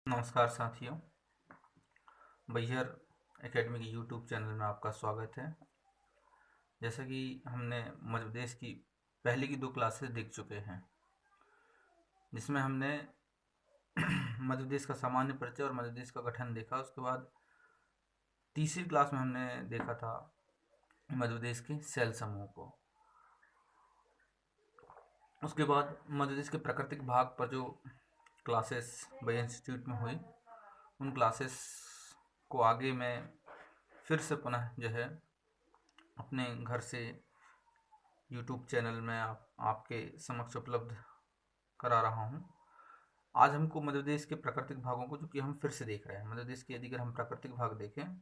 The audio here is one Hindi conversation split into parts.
नमस्कार साथियों, बैहर एकेडमी के यूट्यूब चैनल में आपका स्वागत है। जैसा कि हमने मध्य प्रदेश की पहले की 2 क्लासेस देख चुके हैं, जिसमें हमने मध्य प्रदेश का सामान्य परिचय और मध्य प्रदेश का गठन देखा। उसके बाद तीसरी क्लास में हमने देखा था मध्य प्रदेश के सेल समूह को। उसके बाद मध्य प्रदेश के प्राकृतिक भाग पर जो क्लासेस बैहर इंस्टीट्यूट में हुई, उन क्लासेस को आगे मैं फिर से पुनः जो है अपने घर से यूट्यूब चैनल में आपके समक्ष उपलब्ध करा रहा हूँ। आज हमको मध्य प्रदेश के प्राकृतिक भागों को, जो कि हम फिर से देख रहे हैं, मध्य प्रदेश के यदि अगर हम प्राकृतिक भाग देखें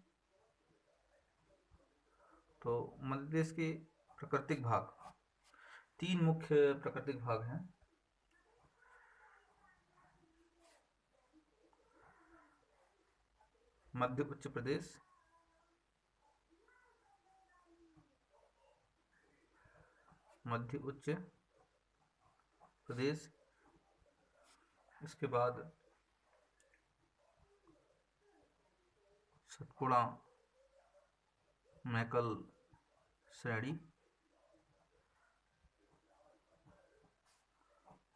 तो मध्य प्रदेश के प्राकृतिक भाग 3 मुख्य प्राकृतिक भाग हैं। मध्य उच्च प्रदेश, मध्य उच्च प्रदेश, इसके बाद सतपुड़ा मैकल श्रेणी,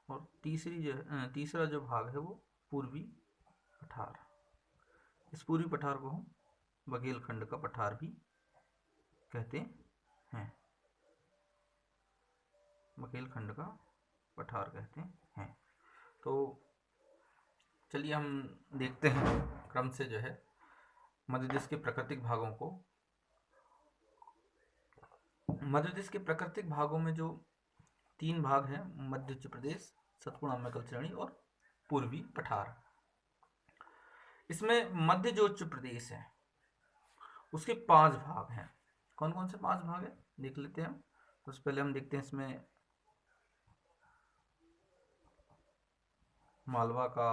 और तीसरा जो भाग है वो पूर्वी पठार। इस पूर्वी पठार को हम बघेलखंड का पठार भी कहते हैं। बघेलखंड का पठार कहते हैं। तो चलिए हम देखते हैं क्रम से जो है मध्य प्रदेश के प्राकृतिक भागों को। मध्य प्रदेश के प्राकृतिक भागों में जो 3 भाग हैं, मध्य उच्च प्रदेश, सतपुड़ा मैकल श्रेणी और पूर्वी पठार। इसमें मध्य जो उच्च प्रदेश है उसके 5 भाग हैं। कौन कौन से 5 भाग हैं देख लेते हैं हम। सबसे पहले हम देखते हैं इसमें मालवा का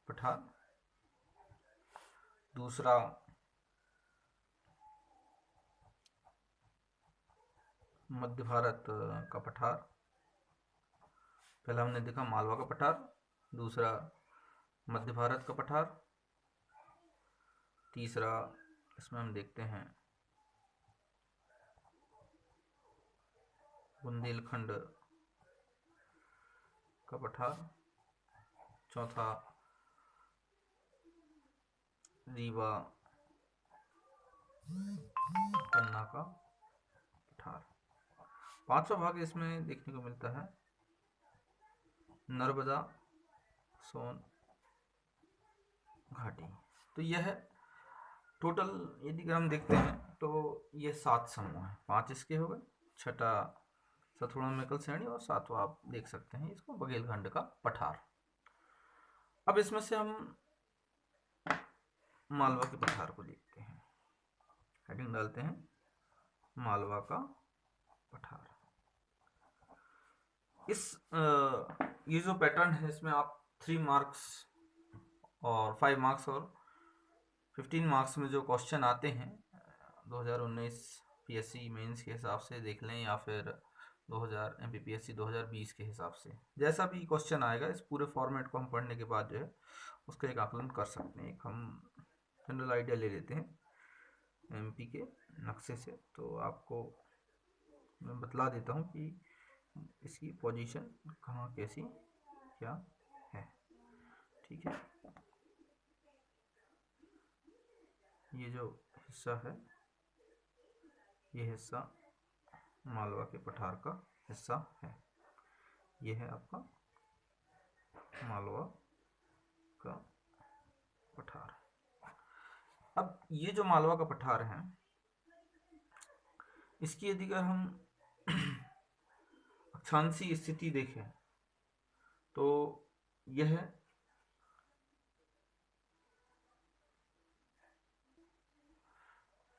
पठार, दूसरा मध्य भारत का पठार। पहला हमने देखा मालवा का पठार, दूसरा मध्य भारत का पठार, तीसरा इसमें हम देखते हैं बुंदेलखंड का पठार, चौथा रीवा पन्ना का पठार। 5वां भाग इसमें देखने को मिलता है नर्मदा सोन घाटी। तो यह टोटल यदि हम देखते हैं तो ये 7 समूह हैं। 5 इसके हो गए, छठा सतपुड़ा मैकल श्रेणी और 7वां आप देख सकते हैं इसको बघेलखंड का पठार। अब इसमें से हम मालवा के पठार को देखते हैं। हेडिंग डालते हैं मालवा का पठार। ये जो पैटर्न है इसमें आप 3 मार्क्स और 5 मार्क्स और 15 मार्क्स में जो क्वेश्चन आते हैं 2019 पीएससी मेंस के हिसाब से देख लें, या फिर 2000 एमपीपीएससी 2020 के हिसाब से, जैसा भी क्वेश्चन आएगा इस पूरे फॉर्मेट को हम पढ़ने के बाद जो है उसका एक आकलन कर सकते हैं। एक हम जनरल आइडिया ले लेते हैं एमपी के नक्शे से। तो आपको मैं बतला देता हूँ कि इसकी पोजीशन कहाँ कैसी क्या है। ठीक है, ये जो हिस्सा है ये हिस्सा मालवा के पठार का हिस्सा है। ये है आपका मालवा का पठार। अब ये जो मालवा का पठार है इसकी यदि अगर हम अक्षांशीय स्थिति देखें तो यह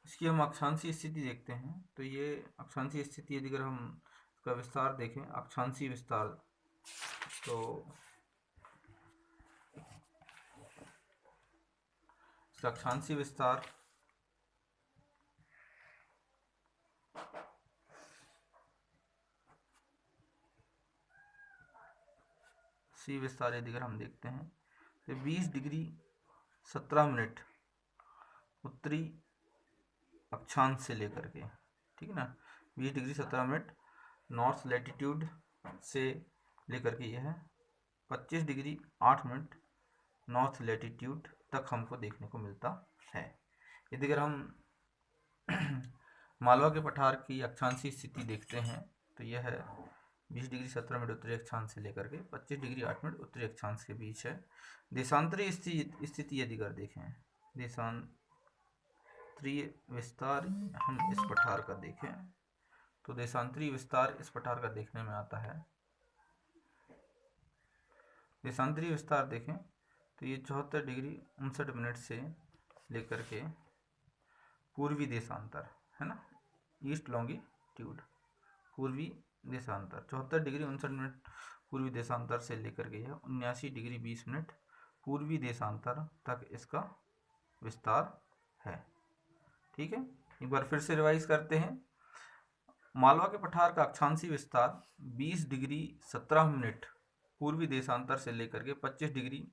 इसकी हम अक्षांशीय स्थिति देखते हैं तो ये अक्षांशीय स्थिति यदि अगर हम इसका विस्तार देखें, अक्षांशीय विस्तार, तो इसका अक्षांशीय विस्तार सी विस्तार यदि अगर हम देखते हैं तो 20 डिग्री 17 मिनट उत्तरी अक्षांश से लेकर के, ठीक है ना, 20 डिग्री 17 मिनट नॉर्थ लैटिट्यूड से लेकर के यह 25 डिग्री 8 मिनट नॉर्थ लैटिट्यूड तक हमको देखने को मिलता है। यदि अगर हम मालवा के पठार की अक्षांशीय स्थिति देखते हैं तो यह है 20 डिग्री 17 मिनट उत्तरी अक्षांश से लेकर के 25 डिग्री 8 मिनट उत्तरी अक्षांश के बीच है। देशांतरी स्थिति यदि अगर देखें, देशांतरीय विस्तार हम इस पठार का देखें तो देशांतरीय विस्तार इस पठार का देखने में आता है। देशांतरीय विस्तार देखें तो ये 74 डिग्री 59 मिनट से लेकर के पूर्वी देशांतर है ना, ईस्ट लॉन्गिट्यूड पूर्वी देशांतर 74 डिग्री 59 मिनट पूर्वी देशांतर से लेकर के यह 79 डिग्री 20 मिनट पूर्वी देशांतर तक इसका विस्तार है। ठीक है, एक बार फिर से रिवाइज करते हैं। मालवा के पठार का अक्षांशीय विस्तार 20 डिग्री 17 मिनट पूर्वी देशांतर से लेकर के 25 डिग्री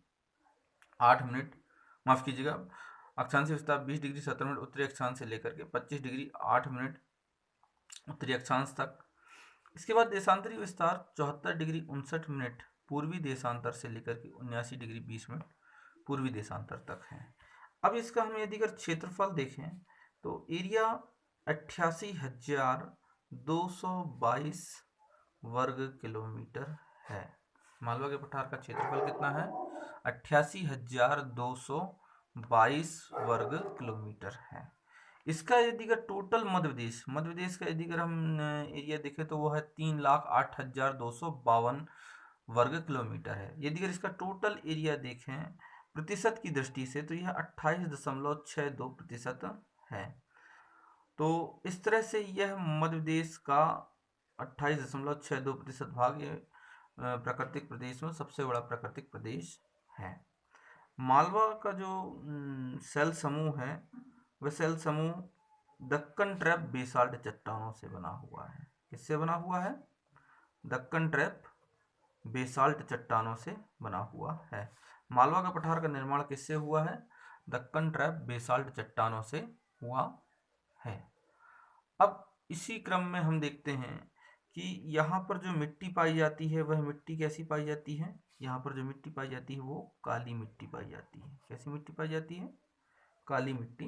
8 मिनट, माफ कीजिएगा, अक्षांशीय विस्तार 20 डिग्री 17 मिनट उत्तरी अक्षांश से लेकर के 25 डिग्री 8 मिनट उत्तरी अक्षांश तक। इसके बाद देशांतरी विस्तार 74 डिग्री 59 मिनट पूर्वी देशांतर से लेकर के 79 डिग्री 20 मिनट पूर्वी देशांतर तक है। अब इसका हम यदि अगर क्षेत्रफल देखें तो एरिया 88,222 वर्ग किलोमीटर है। मालवा के पठार का क्षेत्रफल कितना है? 88,222 वर्ग किलोमीटर है। इसका यदि अगर टोटल मध्य प्रदेश का यदि अगर हम एरिया देखें तो वो है 3,08,252 वर्ग किलोमीटर है। यदि अगर इसका टोटल एरिया देखें प्रतिशत की दृष्टि से तो यह 28.62% है। तो इस तरह से यह मध्य प्रदेश का 28.62% भाग ये प्राकृतिक प्रदेश में सबसे बड़ा प्राकृतिक प्रदेश है। मालवा का जो सेल समूह है वह सेल समूह दक्कन ट्रैप बेसाल्ट चट्टानों से बना हुआ है। किससे बना हुआ है? दक्कन ट्रैप बेसाल्ट चट्टानों से बना हुआ है। मालवा का पठार का निर्माण किससे हुआ है? दक्कन ट्रैप बेसाल्ट चट्टानों से हुआ है। अब इसी क्रम में हम देखते हैं कि यहाँ पर जो मिट्टी पाई जाती है वह मिट्टी कैसी पाई जाती है? यहाँ पर जो मिट्टी पाई जाती है वो काली मिट्टी पाई जाती है। कैसी मिट्टी पाई जाती है? काली मिट्टी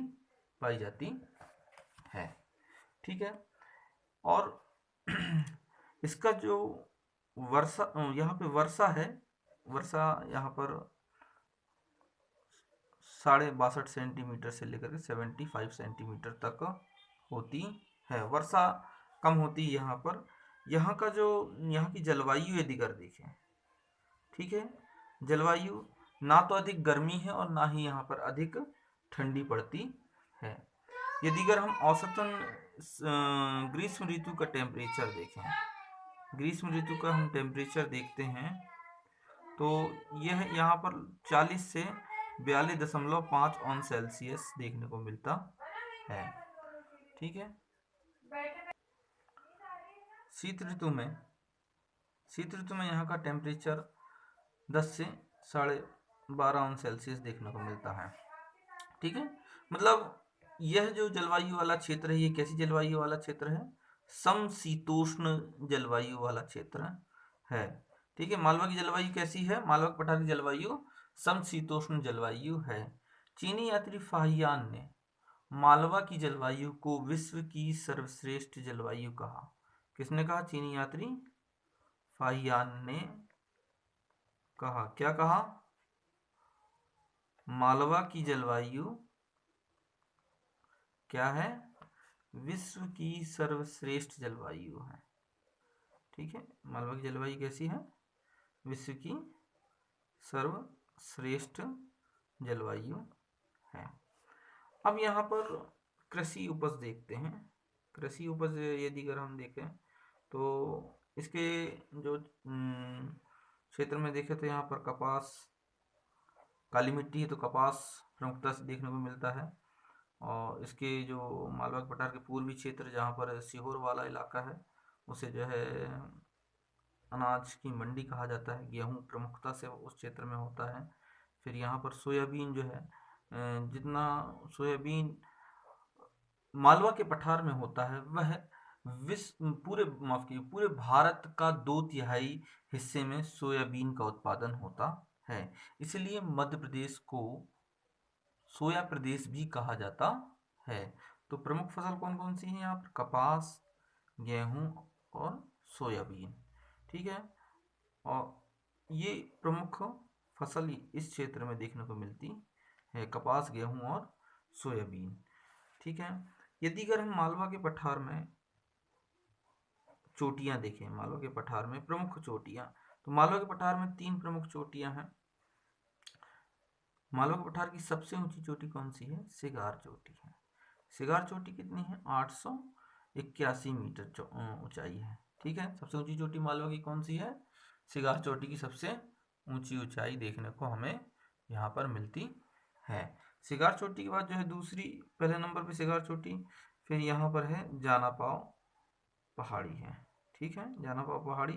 पाई जाती है। ठीक है, और इसका जो वर्षा यहाँ पे वर्षा है, वर्षा यहाँ पर 62.5 सेंटीमीटर से लेकर के 75 सेंटीमीटर तक होती है। वर्षा कम होती है यहाँ पर। यहाँ का जो यहाँ की जलवायु यदि कर देखें, ठीक है, जलवायु ना तो अधिक गर्मी है और ना ही यहाँ पर अधिक ठंडी पड़ती है। यदि अगर हम औसतन ग्रीष्म ऋतु का टेम्परेचर देखें, ग्रीष्म ऋतु का हम टेम्परेचर देखते हैं तो यह यहाँ पर 40 से 42.5 अंश सेल्सियस देखने को मिलता है। ठीक है, शीत ऋतु में यहाँ का टेम्परेचर 10 से 12.5 अंश सेल्सियस देखने को मिलता है। ठीक है, मतलब यह जो जलवायु वाला क्षेत्र है ये कैसी जलवायु वाला क्षेत्र है? समशीतोष्ण जलवायु वाला क्षेत्र है। ठीक है, मालवा की जलवायु कैसी है? मालवा के पठार की जलवायु समशीतोष्ण जलवायु है। चीनी यात्री फाहियान ने मालवा की जलवायु को विश्व की सर्वश्रेष्ठ जलवायु कहा। किसने कहा? चीनी यात्री फाहियान ने कहा। क्या कहा? मालवा की जलवायु क्या है? विश्व की सर्वश्रेष्ठ जलवायु है। ठीक है, मालवा की जलवायु कैसी है? विश्व की सर्वश्रेष्ठ जलवायु है। अब यहाँ पर कृषि उपज देखते हैं। कृषि उपज यदि अगर हम देखें तो इसके जो क्षेत्र में देखें तो यहाँ पर कपास, काली मिट्टी है तो कपास प्रमुखता से देखने को मिलता है। और इसके जो मालवा पठार के पूर्वी क्षेत्र जहाँ पर सीहोर वाला इलाका है उसे जो है अनाज की मंडी कहा जाता है। गेहूं प्रमुखता से उस क्षेत्र में होता है। फिर यहाँ पर सोयाबीन जो है, जितना सोयाबीन मालवा के पठार में होता है वह विश्व पूरे माफ कीजिए पूरे भारत का 2/3 हिस्से में सोयाबीन का उत्पादन होता है। इसलिए मध्य प्रदेश को सोया प्रदेश भी कहा जाता है। तो प्रमुख फसल कौन कौन सी है यहाँ पर? कपास, गेहूं और सोयाबीन। ठीक है, और ये प्रमुख फसल इस क्षेत्र में देखने को मिलती है, कपास, गेहूं और सोयाबीन। ठीक है, यदि अगर हम मालवा के पठार में चोटियां देखें, मालवा के पठार में प्रमुख चोटियां, तो मालवा के पठार में 3 प्रमुख चोटियां हैं। मालवा के पठार की सबसे ऊंची चोटी कौन सी है? सिगार चोटी है। सिगार चोटी कितनी है? 881 मीटर ऊंचाई है। ठीक है, सबसे ऊंची चोटी मालवा की कौन सी है? सिगार चोटी की सबसे ऊंची ऊंचाई देखने को हमें यहाँ पर मिलती है। सिगार चोटी के बाद जो है दूसरी, पहले नंबर पे सिगार चोटी, फिर यहाँ पर है जानापाव पहाड़ी है। ठीक है, जानापाव पहाड़ी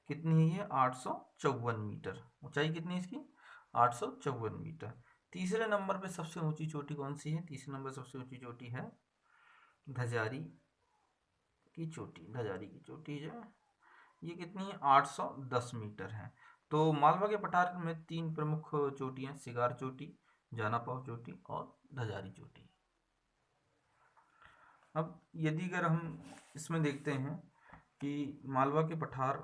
कितनी है? ये 854 मीटर ऊंचाई। कितनी है इसकी? 854 मीटर। तीसरे नंबर पे सबसे ऊंची चोटी कौन सी है? तीसरे नंबर सबसे ऊंची चोटी है धजारी की चोटी। धजारी की चोटी जो है ये कितनी है? 810 मीटर है। तो मालवा के पठार में 3 प्रमुख चोटियां, सिगार चोटी, जानापाव चोटी और धजारी चोटी। अब यदि अगर हम इसमें देखते हैं कि मालवा के पठार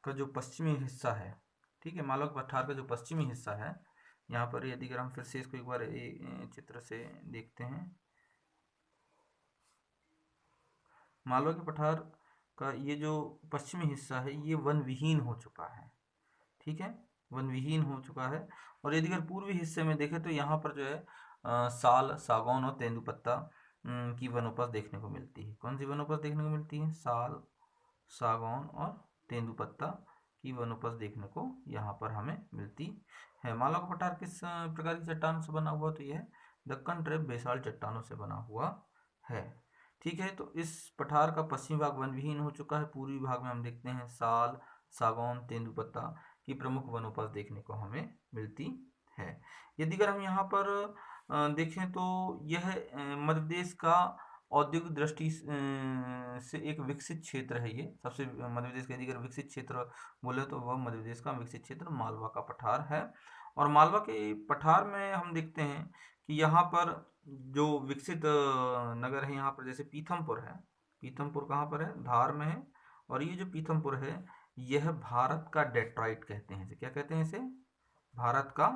का जो पश्चिमी हिस्सा है, ठीक है, मालवा के पठार का जो पश्चिमी हिस्सा है, यहाँ पर यदि अगर हम फिर से इसको एक बार चित्र से देखते हैं, मालवा के पठार का ये जो पश्चिमी हिस्सा है ये वन विहीन हो चुका है। ठीक है, वन विहीन हो चुका है। और यदि अगर पूर्वी हिस्से में देखें तो यहाँ पर जो है साल, सागौन और तेंदुपत्ता की वनोपज देखने को मिलती है। कौन सी वनोपज देखने को मिलती है? साल, सागौन और तेंदुपत्ता की वनोपज देखने को यहाँ पर हमें मिलती है। मालवा का पठार किस प्रकार की चट्टानों से बना हुआ? तो यह दक्कन ट्रेप बेसाल्ट चट्टानों से बना हुआ है। ठीक है, तो इस पठार का पश्चिमी भाग वन विहीन हो चुका है। पूर्वी भाग में हम देखते हैं साल, सागौन, तेंदुपत्ता की प्रमुख वनोपज देखने को हमें मिलती है। यदि अगर हम यहाँ पर देखें तो यह मध्य प्रदेश का औद्योगिक दृष्टि से एक विकसित क्षेत्र है। ये सबसे मध्य प्रदेश का यदि अगर विकसित क्षेत्र बोले तो वह मध्य प्रदेश का विकसित क्षेत्र मालवा का पठार है। और मालवा के पठार में हम देखते हैं कि यहाँ पर जो विकसित नगर है, यहाँ पर जैसे पीथमपुर है। पीथमपुर कहाँ पर है? धार में है। और ये जो पीथमपुर है यह भारत का डेट्रॉइट कहते हैं इसे। क्या कहते हैं इसे? भारत का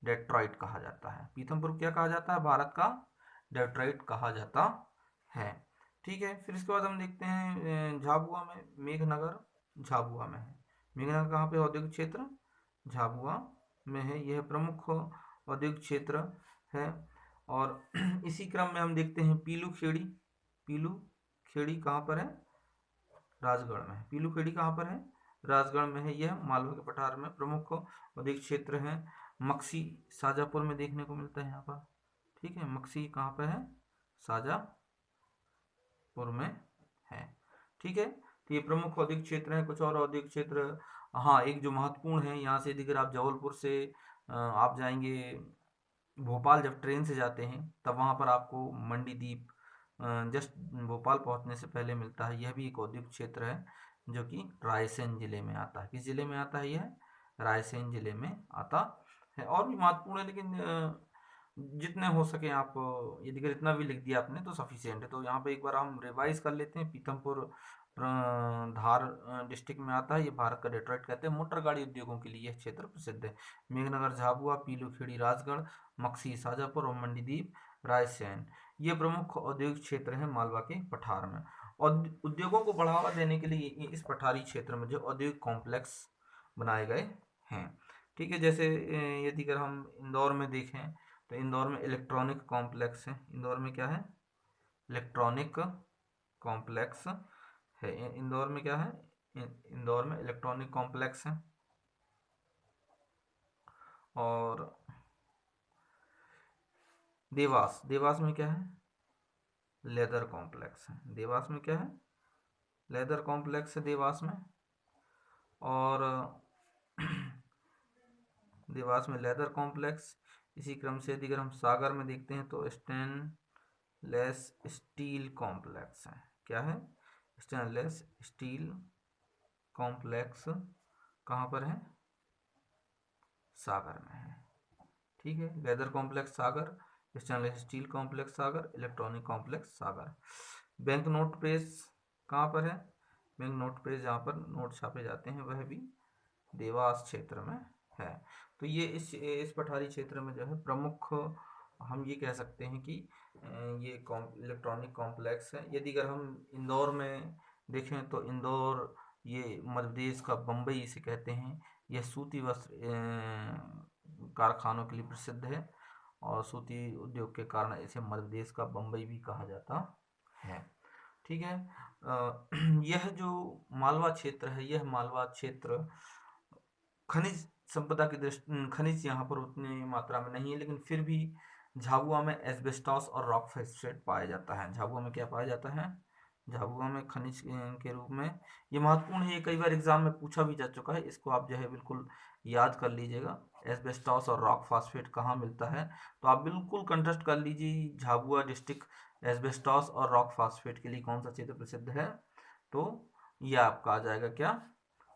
डेट्रॉइट कहा जाता है। पीथमपुर क्या कहा जाता है? भारत का डेट्रॉइट कहा जाता है। ठीक है, फिर इसके बाद हम देखते हैं झाबुआ में मेघनगर। झाबुआ में है मेघनगर। कहाँ पे? औद्योगिक क्षेत्र झाबुआ में है। यह प्रमुख औद्योगिक क्षेत्र है। और इसी क्रम में हम देखते हैं पीलू खेड़ी। पीलू खेड़ी कहाँ पर है? राजगढ़ में है। पीलू खेड़ी कहाँ पर है? राजगढ़ में है। यह मालवा के पठार में प्रमुख औद्योगिक क्षेत्र है। मक्सी शाजापुर में देखने को मिलता है यहाँ पर। ठीक है, मक्सी कहाँ पर है? शाजापुर में है। ठीक है, तो ये प्रमुख औद्योगिक क्षेत्र है। कुछ और औद्योगिक क्षेत्र, हाँ, एक जो महत्वपूर्ण है, यहाँ से अगर आप जबलपुर से आप जाएंगे भोपाल, जब ट्रेन से जाते हैं तब वहाँ पर आपको मंडीदीप जस्ट भोपाल पहुँचने से पहले मिलता है। यह भी एक औद्योगिक क्षेत्र है जो कि रायसेन जिले में आता है। किस जिले में आता है? यह रायसेन जिले में आता है। और भी महत्वपूर्ण है, लेकिन जितने हो सके आप, यदि अगर इतना भी लिख दिया आपने तो सफिशियंट है। तो यहाँ पे एक बार हम रिवाइज कर लेते हैं। पीथमपुर धार डिस्ट्रिक्ट में आता है। ये भारत का डेट्रॉइट कहते हैं। मोटर गाड़ी उद्योगों के लिए यह क्षेत्र प्रसिद्ध है। मेघनगर झाबुआ, पीलूखेड़ी राजगढ़, मक्सी शाजापुर और मंडीदीप रायसेन, ये प्रमुख औद्योगिक क्षेत्र हैं मालवा के पठार में। और उद्योगों को बढ़ावा देने के लिए इस पठारी क्षेत्र में जो औद्योगिक कॉम्प्लेक्स बनाए गए हैं। ठीक है, जैसे यदि अगर हम इंदौर में देखें तो इंदौर में इलेक्ट्रॉनिक कॉम्प्लेक्स है। इंदौर में क्या है? इलेक्ट्रॉनिक कॉम्प्लेक्स है। इंदौर में क्या है? इंदौर में इलेक्ट्रॉनिक कॉम्प्लेक्स है। और देवास, देवास में क्या है? लेदर कॉम्प्लेक्स है। देवास में क्या है? लेदर कॉम्प्लेक्स है देवास में। और देवास में लेदर कॉम्प्लेक्स। इसी क्रम से यदि अगर हम सागर में देखते हैं तो स्टेनलेस स्टील कॉम्प्लेक्स है। क्या है? स्टेनलेस स्टील कॉम्प्लेक्स कहाँ पर है? सागर में है। ठीक है, लेदर कॉम्प्लेक्स सागर, स्टेनलेस स्टील कॉम्प्लेक्स सागर, electronic complex Sagar. Bank note press कहाँ पर है? बैंक नोट प्रेस जहाँ पर नोट छापे जाते हैं वह भी देवास क्षेत्र में है। तो ये इस पठारी क्षेत्र में जो है प्रमुख हम ये कह सकते हैं कि ये इलेक्ट्रॉनिक कॉम्प्लेक्स है। यदि अगर हम इंदौर में देखें तो इंदौर ये मध्य प्रदेश का बम्बई इसे कहते हैं। यह सूती वस्त्र कारखानों के लिए प्रसिद्ध है और सूती उद्योग के कारण इसे मध्य प्रदेश का बम्बई भी कहा जाता है। ठीक है। यह जो मालवा क्षेत्र है, यह मालवा क्षेत्र खनिज संपदा की दृष्टि, खनिज यहाँ पर उतनी मात्रा में नहीं है, लेकिन फिर भी झाबुआ में एस्बेस्टॉस और रॉक फॉस्फेट पाया जाता है। झाबुआ में क्या पाया जाता है? झाबुआ में खनिज के रूप में। ये महत्वपूर्ण है, ये कई बार एग्जाम में पूछा भी जा चुका है, इसको आप जो है बिल्कुल याद कर लीजिएगा। एस्बेस्टॉस और रॉक फॉस्फेट कहाँ मिलता है? तो आप बिल्कुल कंटेस्ट कर लीजिए, झाबुआ डिस्ट्रिक्ट एस्बेस्टॉस और रॉक फॉस्फेट के लिए कौन सा क्षेत्र प्रसिद्ध है? तो ये आपका आ जाएगा क्या?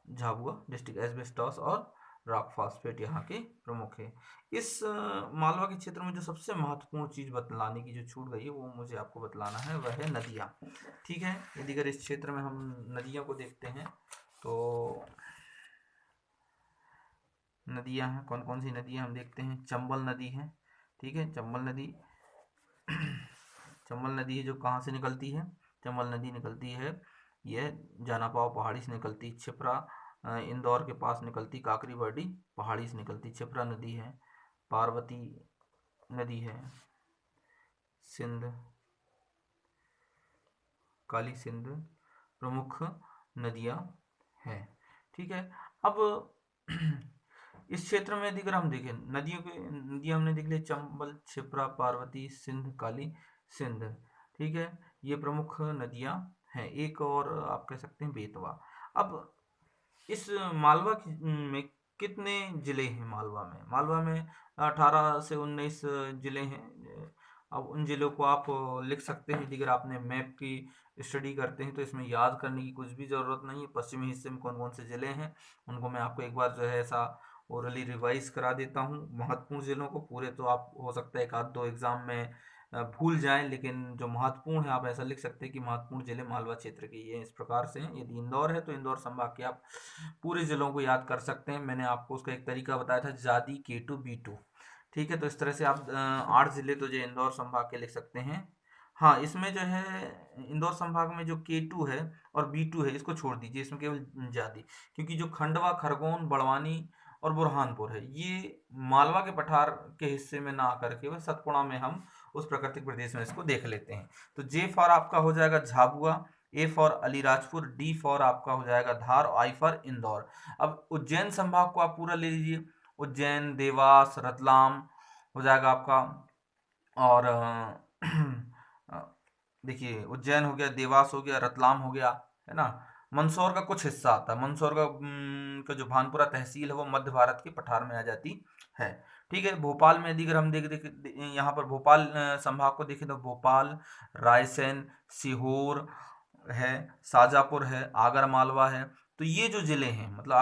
झाबुआ डिस्ट्रिक्ट। एस्बेस्टॉस और रॉक फॉस्फेट यहाँ के प्रमुख है। इस मालवा के क्षेत्र में जो सबसे महत्वपूर्ण चीज बतलाने की जो छूट गई है वो मुझे आपको बतलाना है, वह है नदियाँ। ठीक है, यदि अगर इस क्षेत्र में हम नदियों को देखते हैं तो नदियाँ हैं, कौन कौन सी नदियाँ हम देखते हैं। चंबल नदी है। ठीक है, चंबल नदी चंबल नदी है जो कहाँ से निकलती है? चंबल नदी निकलती है, यह जानापाव पहाड़ी से निकलती। छिपरा इंदौर के पास निकलती, काकरी बर्डी पहाड़ी से निकलती छिपरा नदी है। पार्वती नदी है, सिंध, काली सिंध प्रमुख नदियाँ हैं। ठीक है। अब इस क्षेत्र में यदि अगर हम देखें नदियाँ हमने देख ली, चंबल, छिपरा, पार्वती, सिंध, काली सिंध। ठीक है, ये प्रमुख नदियाँ हैं। एक और आप कह सकते हैं बेतवा। अब इस मालवा में कितने जिले हैं? मालवा में 18 से 19 जिले हैं। अब उन जिलों को आप लिख सकते हैं। अगर आपने मैप की स्टडी करते हैं तो इसमें याद करने की कुछ भी ज़रूरत नहीं है। पश्चिमी हिस्से में कौन कौन से ज़िले हैं उनको मैं आपको एक बार जो है ऐसा ओरली रिवाइज करा देता हूँ। महत्वपूर्ण ज़िलों को पूरे तो आप हो सकता है एक आध दो एग्जाम में भूल जाएं, लेकिन जो महत्वपूर्ण है आप ऐसा लिख सकते हैं कि महत्वपूर्ण जिले मालवा क्षेत्र के ये इस प्रकार से हैं। यदि इंदौर है तो इंदौर संभाग के आप पूरे जिलों को याद कर सकते हैं। मैंने आपको उसका एक तरीका बताया था, जादी K2 B2। ठीक है, तो इस तरह से आप 8 जिले तो जो इंदौर संभाग के लिख सकते हैं। हाँ, इसमें जो है इंदौर संभाग में जो K2 है और B2 है इसको छोड़ दीजिए, इसमें केवल जादी, क्योंकि जो खंडवा, खरगोन, बड़वानी और बुरहानपुर है ये मालवा के पठार के हिस्से में ना आकर के वह सतपुड़ा में हम उस प्राकृतिक प्रदेश में इसको देख लेते हैं। तो J फॉर आपका हो जाएगा Jhabua, A for Alirajpur, D for आपका हो जाएगा धार और I फॉर इंदौर। अब उज्जैन संभाग को आप पूरा ले लीजिए, उज्जैन, देवास, रतलाम हो जाएगा आपका। और देखिए उज्जैन हो गया, देवास हो गया, रतलाम हो गया, है ना। मंदसौर का कुछ हिस्सा आता है। मंदसौर का जो भानपुरा तहसील है वो मध्य भारत के पठार में आ जाती है। ठीक है, भोपाल में यदि अगर हम यहाँ पर भोपाल संभाग को देखें तो भोपाल, रायसेन, सीहोर है, शाजापुर है, आगर मालवा है। तो ये जो जिले हैं मतलब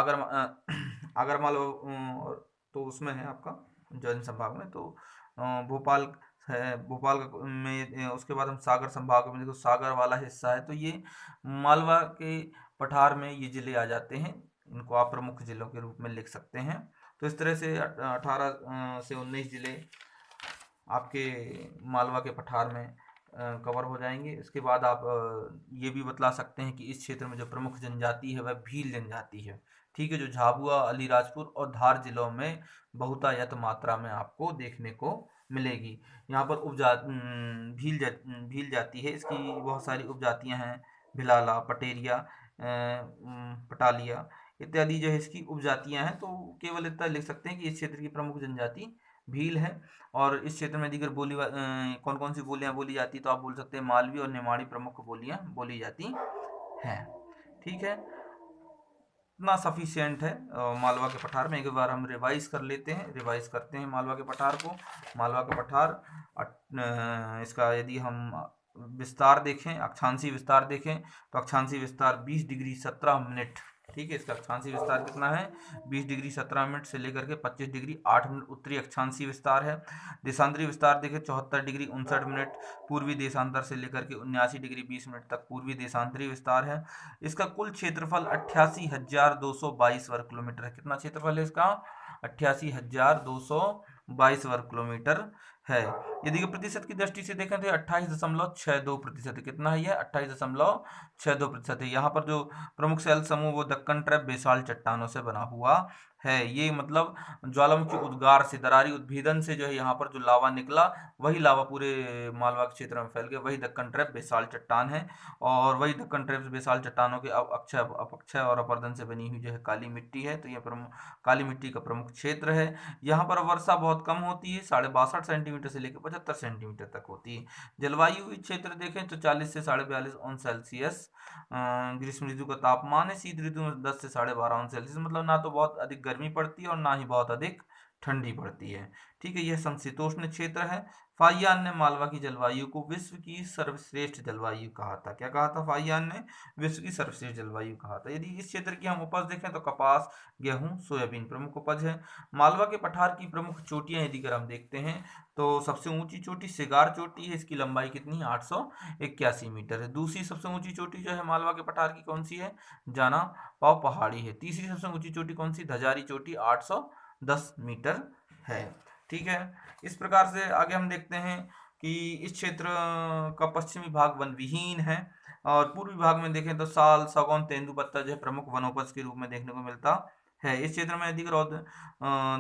आगर मालवा तो उसमें है आपका उज्जैन संभाग में। तो भोपाल है, में उसके बाद हम सागर संभाग में देखो सागर वाला हिस्सा है। तो ये मालवा के पठार में ये जिले आ जाते हैं, इनको आप प्रमुख जिलों के रूप में लिख सकते हैं। तो इस तरह से 18 से 19 जिले आपके मालवा के पठार में कवर हो जाएंगे। इसके बाद आप ये भी बतला सकते हैं कि इस क्षेत्र में जो प्रमुख जनजाति है वह भील जनजाति है। ठीक है, जो झाबुआ, अलीराजपुर और धार जिलों में बहुतायत मात्रा में आपको देखने को मिलेगी। यहाँ पर भील जाति है, इसकी बहुत सारी उपजातियाँ हैं। भिलाला, पटेरिया, पटालिया इत्यादि जो है इसकी उपजातियाँ हैं। तो केवल इतना लिख सकते हैं कि इस क्षेत्र की प्रमुख जनजाति भील है। और इस क्षेत्र में दिगर कौन कौन सी बोलियां बोली जाती, तो आप बोल सकते हैं मालवी और निमाड़ी प्रमुख बोलियां बोली जाती हैं। ठीक है, इतना सफिशियंट है मालवा के पठार में। एक बार हम रिवाइज कर लेते हैं, रिवाइज करते हैं मालवा के पठार को। मालवा का पठार इसका यदि हम विस्तार देखें, अक्षांशीय विस्तार देखें, तो अक्षांशीय विस्तार 20 डिग्री 17 मिनट, ठीक है। इसका अक्षांशीय विस्तार कितना है, 20 डिग्री 17 मिनट से लेकर के 25 डिग्री 8 मिनट उत्तरी अक्षांशीय विस्तार है। देशांतरी विस्तार देखें 74 डिग्री 59 मिनट पूर्वी देशांतर से लेकर के 79 डिग्री 20 मिनट तक पूर्वी देशांतरी विस्तार है। इसका कुल क्षेत्रफल 88,222 वर्ग किलोमीटर है। कितना क्षेत्रफल है इसका, 88,222 वर्ग किलोमीटर है। यदि कि प्रतिशत की दृष्टि से देखें तो 28.62% है। कितना है ये, 28.62% है। यहाँ पर जो प्रमुख शैल समूह वो दक्कन ट्रैप बेसाल्ट चट्टानों से बना हुआ है। ये मतलब ज्वालामुखी उद्गार से, दरारी उद्भेदन से जो है यहाँ पर जो लावा निकला, वही लावा पूरे मालवा के क्षेत्र में फैल गया, वही दक्कन ट्रैप बेसाल्ट चट्टान है। और वही दक्कन ट्रैप बेसाल्ट चट्टानों के अक्षय अपक्षय और अपरदन से बनी हुई जो है काली मिट्टी है। तो यह काली मिट्टी का प्रमुख क्षेत्र है। यहाँ पर वर्षा बहुत कम होती है, 62.5 सेंटीमीटर से लेकर 75 सेंटीमीटर तक होती है। जलवायु क्षेत्र देखें तो 40 से 42.5 अंश सेल्सियस ग्रीष्म ऋतु का तापमान है। शीत ऋतु में 10 से 12.5 अंश सेल्सियस, मतलब ना तो बहुत अधिक गर्मी पड़ती है और ना ही बहुत अधिक ठंडी पड़ती है, ठीक है। यह समशीतोष्ण क्षेत्र है। फाहियान ने मालवा की जलवायु को विश्व की सर्वश्रेष्ठ जलवायु कहा था। क्या कहा था फाहियान ने, विश्व की सर्वश्रेष्ठ जलवायु कहा था। यदि इस क्षेत्र की हम उपज देखें तो कपास, गेहूं, सोयाबीन प्रमुख उपज है। मालवा के पठार की प्रमुख चोटियां यदि अगर हम देखते हैं तो सबसे ऊंची चोटी सिगार चोटी है। इसकी लंबाई कितनी है, 881 मीटर है। दूसरी सबसे ऊंची चोटी जो है मालवा के पठार की कौन सी है, जाना पाव पहाड़ी है। तीसरी सबसे ऊंची चोटी कौन सी, धजारी चोटी 810 मीटर है, ठीक है। इस प्रकार से आगे हम देखते हैं कि इस क्षेत्र का पश्चिमी भाग वन विहीन है और पूर्वी भाग में देखें तो साल, सागौन, तेंदुपत्ता जो है प्रमुख वनोपज के रूप में देखने को मिलता है। इस क्षेत्र में यदि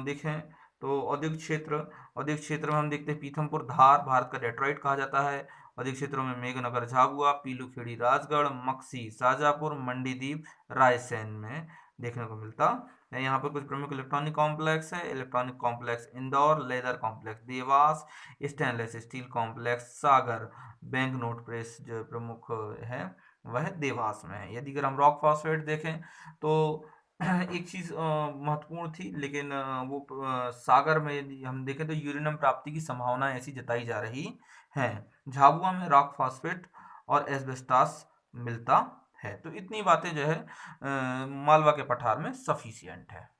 देखें तो औद्योगिक क्षेत्र में हम देखते हैं पीथमपुर, धार भारत का डेट्रॉइट कहा जाता है। औद्योगिक क्षेत्रों में मेघनगर, झाबुआ, पीलूखेड़ी, राजगढ़, मक्सी, शाजापुर, मंडीदीप, रायसेन में देखने को मिलता है। यहाँ पर कुछ प्रमुख इलेक्ट्रॉनिक कॉम्प्लेक्स है। Electronic complex Indore, leather complex Dewas, stainless steel complex Sagar, bank note press जो प्रमुख है वह देवास में है। यदि अगर हम रॉक फॉस्फेट देखें तो एक चीज महत्वपूर्ण थी, लेकिन सागर में यदि हम देखें तो यूरेनियम प्राप्ति की संभावना ऐसी जताई जा रही है। झाबुआ में रॉक फॉस्फेट और एस्बेस्टास मिलता है। तो इतनी बातें जो है मालवा के पठार में सफिशियंट है।